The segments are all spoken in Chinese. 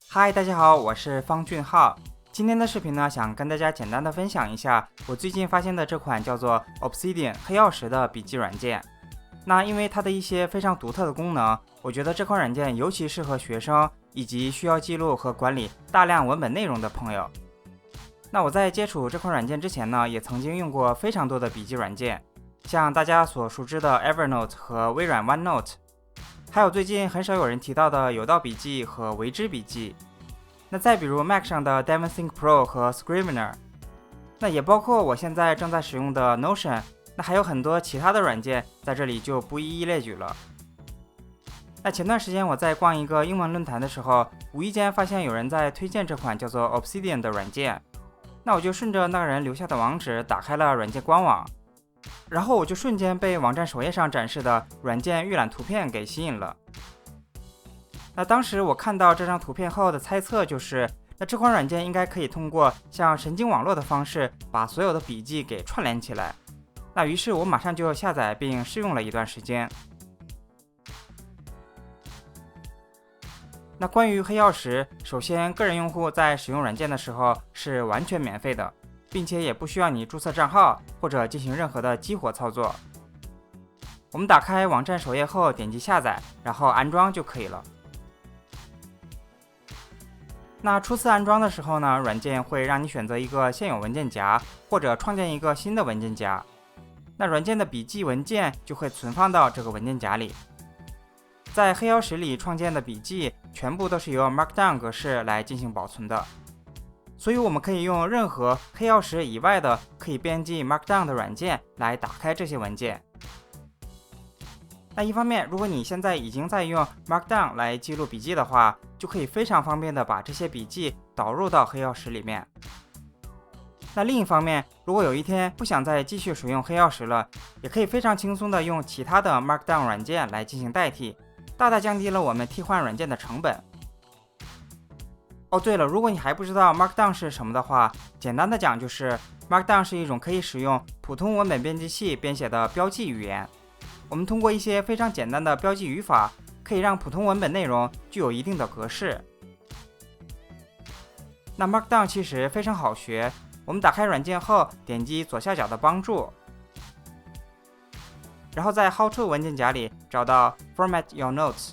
嗨，大家好，我是方俊浩。今天的视频呢，想跟大家简单的分享一下我最近发现的这款叫做 Obsidian 黑曜石的笔记软件。那因为它的一些非常独特的功能，我觉得这款软件尤其适合学生以及需要记录和管理大量文本内容的朋友。那我在接触这款软件之前呢，也曾经用过非常多的笔记软件，像大家所熟知的 Evernote 和微软 OneNote， 还有最近很少有人提到的有道笔记和为之笔记。那再比如 Mac 上的 DaVinci Pro 和 Scrivener， 那也包括我现在正在使用的 Notion， 那还有很多其他的软件，在这里就不一一列举了。那前段时间我在逛一个英文论坛的时候，无意间发现有人在推荐这款叫做 Obsidian 的软件，那我就顺着那个人留下的网址打开了软件官网，然后我就瞬间被网站首页上展示的软件预览图片给吸引了。那当时我看到这张图片后的猜测就是，那这款软件应该可以通过像神经网络的方式把所有的笔记给串联起来。那于是我马上就下载并试用了一段时间。那关于黑曜石，首先个人用户在使用软件的时候是完全免费的，并且也不需要你注册账号或者进行任何的激活操作。我们打开网站首页后点击下载，然后安装就可以了。那初次安装的时候呢，软件会让你选择一个现有文件夹，或者创建一个新的文件夹。那软件的笔记文件就会存放到这个文件夹里。在黑曜石里创建的笔记全部都是由 Markdown 格式来进行保存的，所以我们可以用任何黑曜石以外的可以编辑 Markdown 的软件来打开这些文件。那一方面，如果你现在已经在用 Markdown 来记录笔记的话，就可以非常方便的把这些笔记导入到黑曜石里面。那另一方面，如果有一天不想再继续使用黑曜石了，也可以非常轻松的用其他的 Markdown 软件来进行代替，大大降低了我们替换软件的成本。哦，对了，如果你还不知道 Markdown 是什么的话，简单的讲就是 Markdown 是一种可以使用普通文本编辑器编写的标记语言。我们通过一些非常简单的标记语法，可以让普通文本内容具有一定的格式。那 Markdown 其实非常好学，我们打开软件后，点击左下角的帮助，然后在 How to 文件夹里找到 Format Your Notes。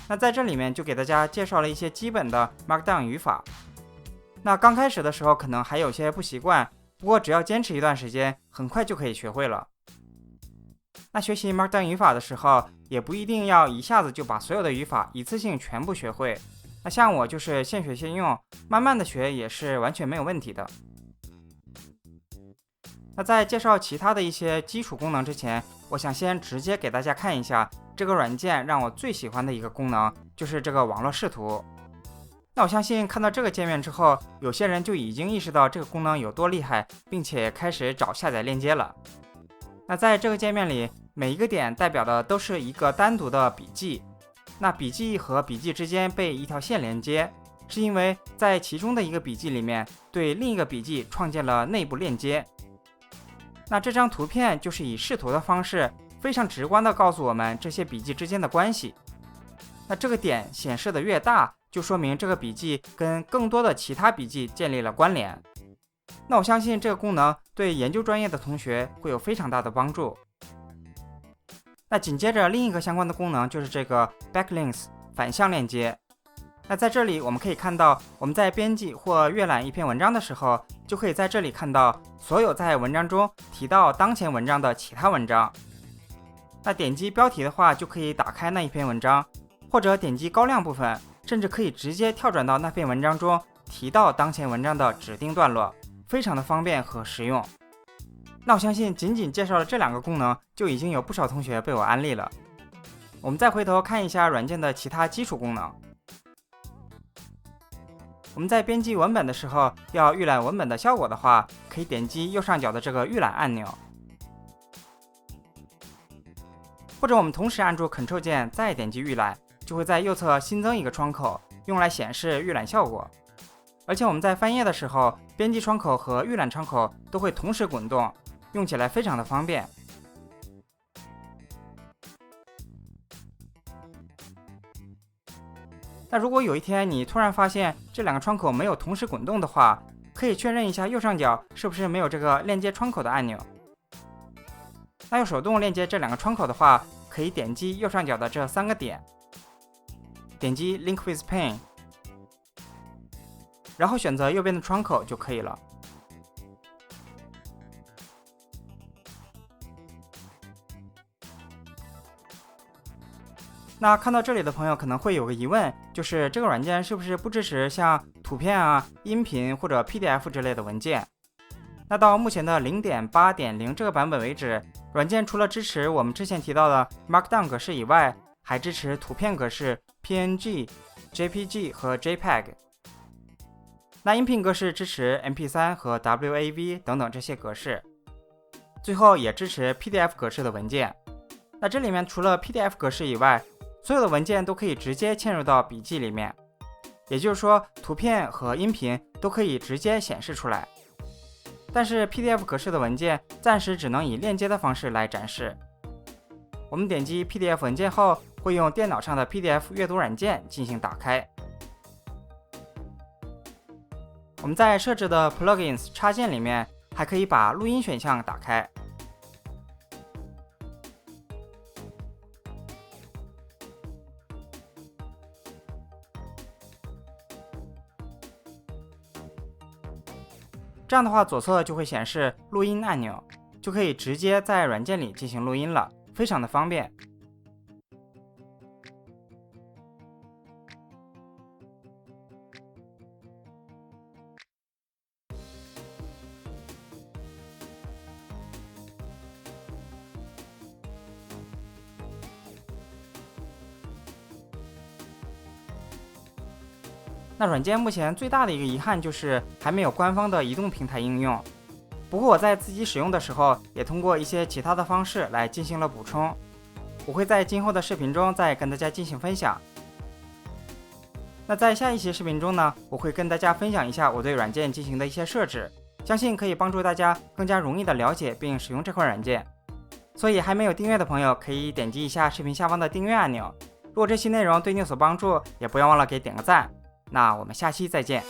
那在这里面就给大家介绍了一些基本的 Markdown 语法。那刚开始的时候可能还有些不习惯，不过只要坚持一段时间，很快就可以学会了。那学习 Markdown 语法的时候，也不一定要一下子就把所有的语法一次性全部学会。那像我就是现学现用，慢慢的学也是完全没有问题的。那在介绍其他的一些基础功能之前，我想先直接给大家看一下这个软件让我最喜欢的一个功能，就是这个网络视图。那我相信看到这个界面之后，有些人就已经意识到这个功能有多厉害，并且开始找下载链接了。那在这个界面里，每一个点代表的都是一个单独的笔记。那笔记和笔记之间被一条线连接，是因为在其中的一个笔记里面对另一个笔记创建了内部链接。那这张图片就是以视图的方式，非常直观地告诉我们这些笔记之间的关系。那这个点显示的越大，就说明这个笔记跟更多的其他笔记建立了关联。那我相信这个功能对研究专业的同学会有非常大的帮助。那紧接着另一个相关的功能就是这个 backlinks 反向链接。那在这里我们可以看到，我们在编辑或阅览一篇文章的时候，就可以在这里看到所有在文章中提到当前文章的其他文章。那点击标题的话，就可以打开那一篇文章，或者点击高亮部分，甚至可以直接跳转到那篇文章中提到当前文章的指定段落，非常的方便和实用。那我相信仅仅介绍了这两个功能，就已经有不少同学被我安利了。我们再回头看一下软件的其他基础功能。我们在编辑文本的时候，要预览文本的效果的话，可以点击右上角的这个预览按钮，或者我们同时按住 Ctrl 键再点击预览，就会在右侧新增一个窗口，用来显示预览效果。而且我们在翻页的时候，编辑窗口和预览窗口都会同时滚动，用起来非常的方便。那如果有一天你突然发现这两个窗口没有同时滚动的话，可以确认一下右上角是不是没有这个链接窗口的按钮。那要手动链接这两个窗口的话，可以点击右上角的这3个点，点击 Link with Pane， 然后选择右边的窗口就可以了。那看到这里的朋友可能会有个疑问，就是这个软件是不是不支持像图片啊、音频或者 PDF 之类的文件？那到目前的 0.8.0 这个版本为止，软件除了支持我们之前提到的 Markdown 格式以外，还支持图片格式 PNG、JPG 和 JPEG。那音频格式支持 MP3 和 WAV 等等这些格式，最后也支持 PDF 格式的文件。那这里面除了 PDF 格式以外，所有的文件都可以直接嵌入到笔记里面，也就是说图片和音频都可以直接显示出来。但是 PDF 格式的文件暂时只能以链接的方式来展示。我们点击 PDF 文件后，会用电脑上的 PDF 阅读软件进行打开。我们在设置的 Plugins 插件里面，还可以把录音选项打开。这样的话，左侧就会显示录音按钮，就可以直接在软件里进行录音了，非常的方便。那软件目前最大的一个遗憾就是还没有官方的移动平台应用，不过我在自己使用的时候也通过一些其他的方式来进行了补充，我会在今后的视频中再跟大家进行分享。那在下一期视频中呢，我会跟大家分享一下我对软件进行的一些设置，相信可以帮助大家更加容易的了解并使用这款软件。所以还没有订阅的朋友可以点击一下视频下方的订阅按钮，如果这期内容对你有所帮助，也不要忘了给点个赞。那我们下期再见。